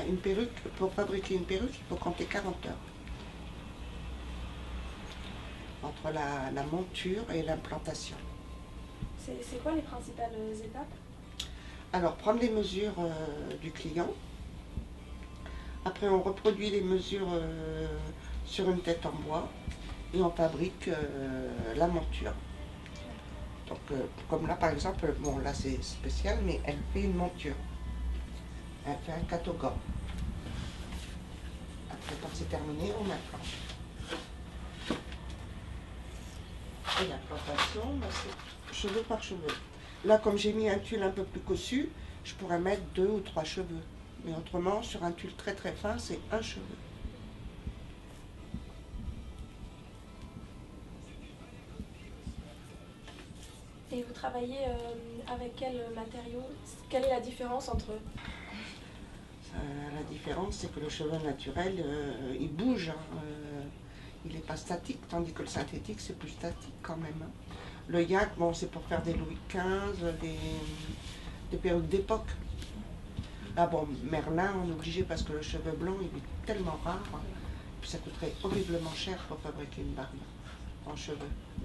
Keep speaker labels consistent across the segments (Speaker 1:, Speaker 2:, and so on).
Speaker 1: Une perruque, pour fabriquer une perruque, il faut compter 40 heures. Entre la monture et l'implantation.
Speaker 2: C'est quoi les principales étapes?
Speaker 1: Alors, prendre les mesures du client. Après, on reproduit les mesures sur une tête en bois et on fabrique la monture. Donc, comme là, par exemple, bon, là c'est spécial, mais elle fait une monture. Elle fait un catogan. Après, quand c'est terminé, on implante. Et l'implantation, c'est cheveu par cheveu. Là, comme j'ai mis un tulle un peu plus cossu, je pourrais mettre 2 ou 3 cheveux. Mais autrement, sur un tulle très très fin, c'est un cheveu.
Speaker 2: Et vous travaillez avec quels matériaux? Quelle est la différence entre eux?
Speaker 1: La différence, c'est que le cheveu naturel, il bouge. Hein, il n'est pas statique, tandis que le synthétique, c'est plus statique quand même. Hein. Le yak, bon, c'est pour faire des Louis XV, des perruques d'époque. Là, bon, Merlin, on est obligé parce que le cheveu blanc, il est tellement rare. Hein, puis ça coûterait horriblement cher pour fabriquer une barbe en cheveux.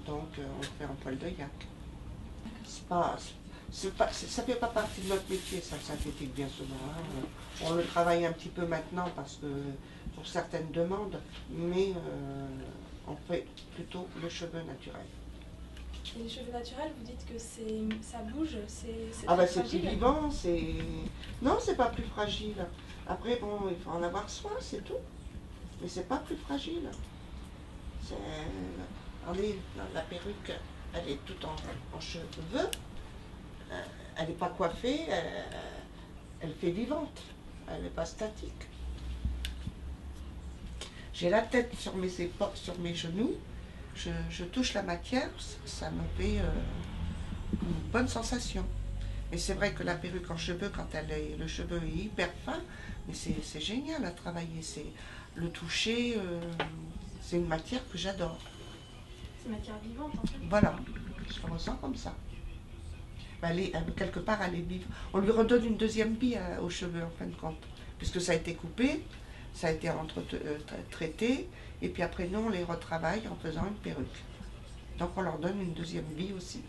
Speaker 1: Donc, on le fait en poil de yak. C'est pas, ça fait pas partie de notre métier, ça, le synthétique, bien souvent. Hein. On le travaille un petit peu maintenant parce que pour certaines demandes, mais on fait plutôt le cheveu naturel.
Speaker 2: Et les cheveux naturels, vous dites que ça bouge, c'est
Speaker 1: Ah
Speaker 2: très
Speaker 1: bah c'est plus
Speaker 2: fragile.
Speaker 1: vivant, c'est... Non, c'est pas plus fragile. Après, bon, il faut en avoir soin, c'est tout. Mais c'est pas plus fragile. C'est... Regardez, la perruque, elle est toute en cheveux. Elle n'est pas coiffée, elle fait vivante. Elle n'est pas statique. J'ai la tête sur mes épaules, sur mes genoux. Je touche la matière, ça me fait une bonne sensation. Mais c'est vrai que la perruque en cheveux, quand le cheveu est hyper fin, mais c'est génial à travailler. C'est le toucher, c'est une matière que j'adore.
Speaker 2: C'est une matière vivante en fait.
Speaker 1: Voilà, je le ressens comme ça. Quelque part, elle est vive. On lui redonne une deuxième vie aux cheveux en fin de compte, puisque ça a été coupé, ça a été traité, et puis après nous on les retravaille en faisant une perruque. Donc on leur donne une deuxième vie aussi.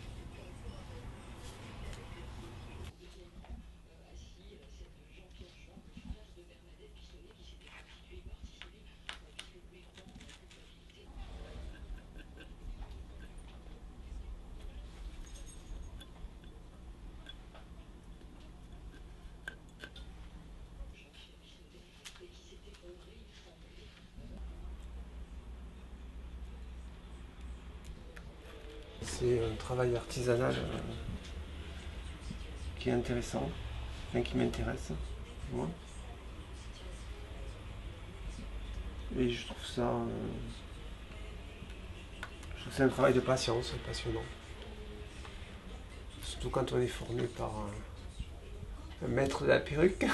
Speaker 3: C'est un travail artisanal qui est intéressant, enfin, qui m'intéresse, moi. Et je trouve ça un travail de patience, passionnant. Surtout quand on est formé par un maître de la perruque,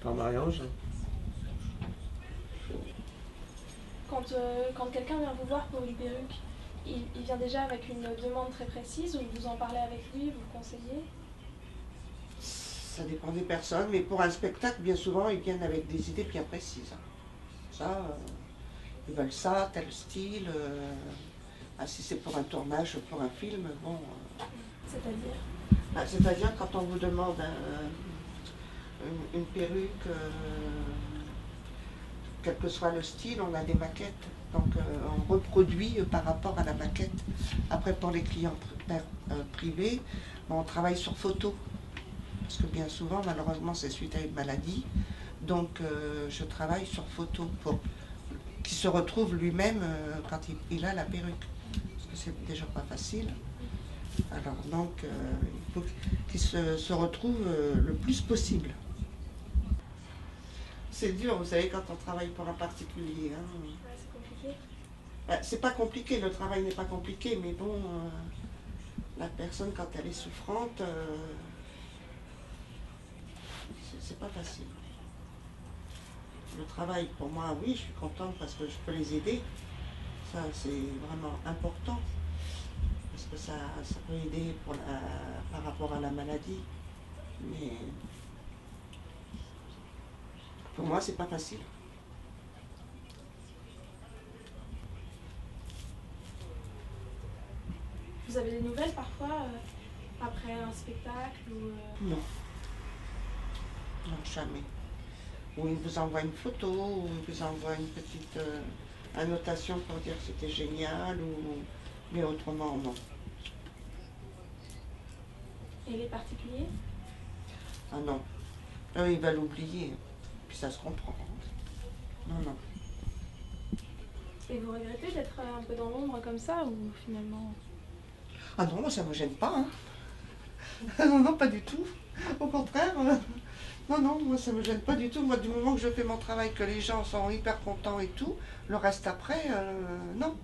Speaker 3: par Marie-Ange.
Speaker 2: Quand quelqu'un vient vous voir pour une perruque, il vient déjà avec une demande très précise ou vous en parlez avec lui, vous le conseillez?
Speaker 1: Ça dépend des personnes, mais pour un spectacle, bien souvent, ils viennent avec des idées bien précises. Ça, ils veulent ça, tel style. Si c'est pour un tournage, pour un film, bon.
Speaker 2: C'est-à-dire?
Speaker 1: C'est-à-dire quand on vous demande une perruque, quel que soit le style, on a des maquettes. Donc on reproduit par rapport à la maquette. Après, pour les clients privés, on travaille sur photo. Parce que bien souvent, malheureusement, c'est suite à une maladie. Donc je travaille sur photo pour qu'il se retrouve lui-même quand il a la perruque. Parce que c'est déjà pas facile. Alors donc, il faut qu'il se retrouve le plus possible. C'est dur, vous savez, quand on travaille pour un particulier. Hein.
Speaker 2: Ouais, c'est compliqué.
Speaker 1: C'est pas compliqué, le travail n'est pas compliqué, mais bon, la personne, quand elle est souffrante, c'est pas facile. Le travail, pour moi, oui, je suis contente parce que je peux les aider. Ça, c'est vraiment important. Parce que ça peut aider par rapport à la maladie. Mais Pour moi, c'est pas facile.
Speaker 2: Vous avez des nouvelles parfois après un spectacle ou,
Speaker 1: Non, non, jamais. Ou il vous envoie une photo, ou il vous envoie une petite annotation pour dire que c'était génial, ou... mais autrement, non.
Speaker 2: Et les particuliers?
Speaker 1: Ah non. Eux, ils veulent oublier. Puis ça se comprend. Non, non.
Speaker 2: Et vous regrettez d'être un peu dans l'ombre comme ça ou finalement?
Speaker 1: Ah non, moi, ça me gêne pas. Hein. Non, non, pas du tout. Au contraire. Non, non, moi, ça me gêne pas du tout. Moi, du moment que je fais mon travail, que les gens sont hyper contents et tout, le reste après, non.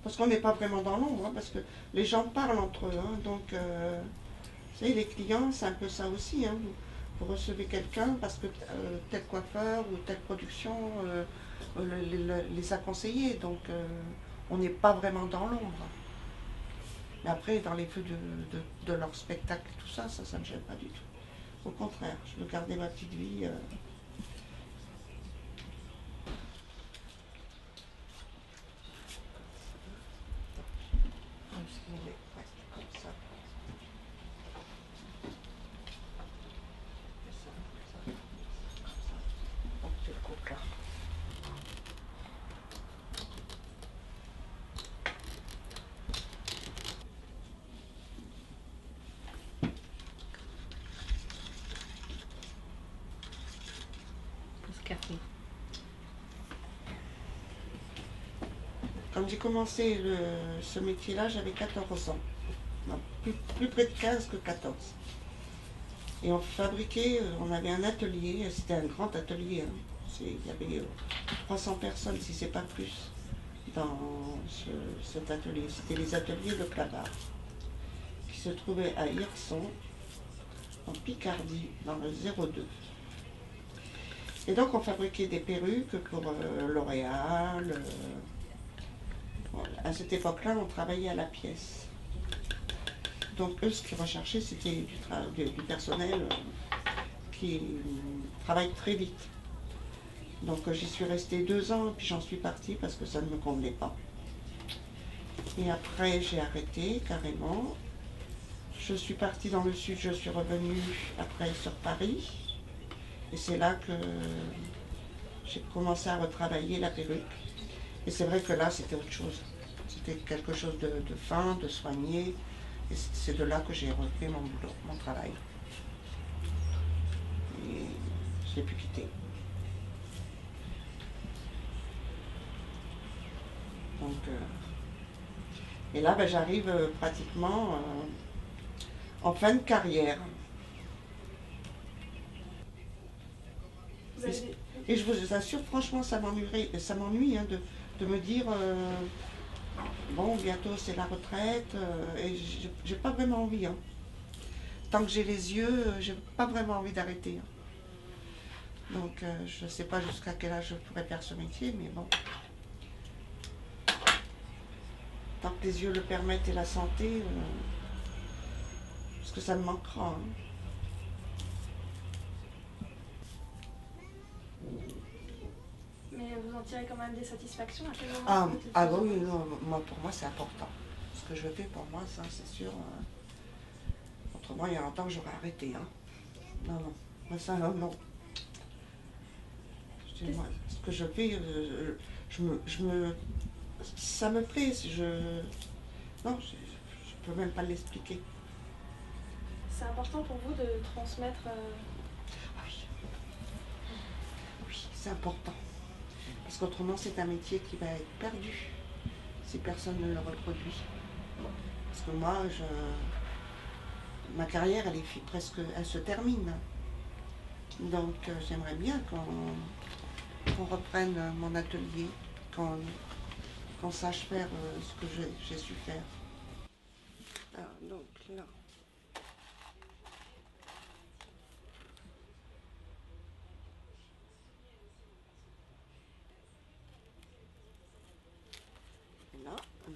Speaker 1: Parce qu'on n'est pas vraiment dans l'ombre, hein, parce que les gens parlent entre eux. Hein, donc, vous savez, les clients, c'est un peu ça aussi. Hein. Vous recevez quelqu'un parce que tel coiffeur ou telle production les a conseillés. Donc, on n'est pas vraiment dans l'ombre. Mais après, dans les feux de leur spectacle, tout ça, ça ne me gêne pas du tout. Au contraire, je veux garder ma petite vie. Comme ça. Donc, tu le coupes là.
Speaker 4: Ce café.
Speaker 1: Quand j'ai commencé ce métier-là, j'avais 14 ans. Non, plus près de 15 que 14. Et on fabriquait, on avait un atelier, c'était un grand atelier. Hein. Il y avait 300 personnes, si c'est pas plus, dans cet atelier. C'était les ateliers de Clabard, qui se trouvaient à Hirson, en Picardie, dans le 02. Et donc on fabriquait des perruques pour L'Oréal. Voilà. À cette époque-là, on travaillait à la pièce. Donc eux, ce qu'ils recherchaient, c'était du personnel qui travaille très vite. Donc j'y suis restée 2 ans, puis j'en suis partie parce que ça ne me convenait pas. Et après, j'ai arrêté carrément. Je suis partie dans le sud, je suis revenue après sur Paris. Et c'est là que j'ai commencé à retravailler la perruque. Et c'est vrai que là, c'était autre chose. C'était quelque chose de fin, de soigné. Et c'est de là que j'ai repris mon boulot, mon travail. Et je ne l'ai plus quitté. Donc, et là, ben, j'arrive pratiquement en fin de carrière.
Speaker 2: Vous avez...
Speaker 1: Et je vous assure, franchement, ça m'ennuie hein, de me dire, bon, bientôt c'est la retraite, et j'ai pas vraiment envie. Hein. Tant que j'ai les yeux, j'ai pas vraiment envie d'arrêter. Hein. Donc, je ne sais pas jusqu'à quel âge je pourrais faire ce métier, mais bon. Tant que les yeux le permettent et la santé, parce que ça me manquera. Hein.
Speaker 2: Mais vous en tirez quand même des satisfactions à quel moment?
Speaker 1: Ah oui, non, pour moi c'est important. Ce que je fais pour moi, ça c'est sûr. Autrement, il y a longtemps que j'aurais arrêté. Hein. Non, non. Moi, ça, non. Moi, ce que je fais, ça me plaît. Non, je peux même pas l'expliquer.
Speaker 2: C'est important pour vous de transmettre...
Speaker 1: Oui, oui, c'est important. Parce qu'autrement, c'est un métier qui va être perdu si personne ne le reproduit. Parce que moi, ma carrière, elle se termine. Donc, j'aimerais bien qu'on reprenne mon atelier, qu'on sache faire ce que j'ai su faire. Ah, donc là. Là, on a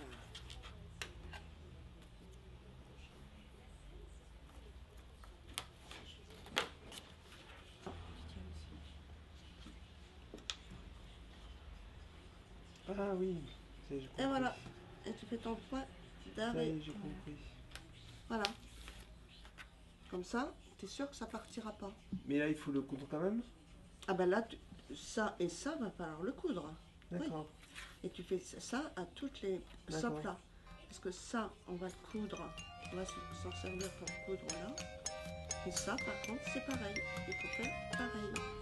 Speaker 3: Ah oui, ça y est, j'ai compris.
Speaker 1: Et voilà. Et tu fais ton point
Speaker 3: Ça y
Speaker 1: d'arrêt.
Speaker 3: est, j'ai compris.
Speaker 1: Voilà. Comme ça, tu es sûr que ça partira pas.
Speaker 3: Mais là, il faut le coudre quand même?
Speaker 1: Ah ben là, ça et ça va falloir le coudre.
Speaker 3: D'accord.
Speaker 1: Et tu fais ça à toutes les
Speaker 3: D'accord.
Speaker 1: sauf là. Parce que ça, on va le coudre. On va s'en servir pour coudre là. Et ça, par contre, c'est pareil. Il faut faire pareil.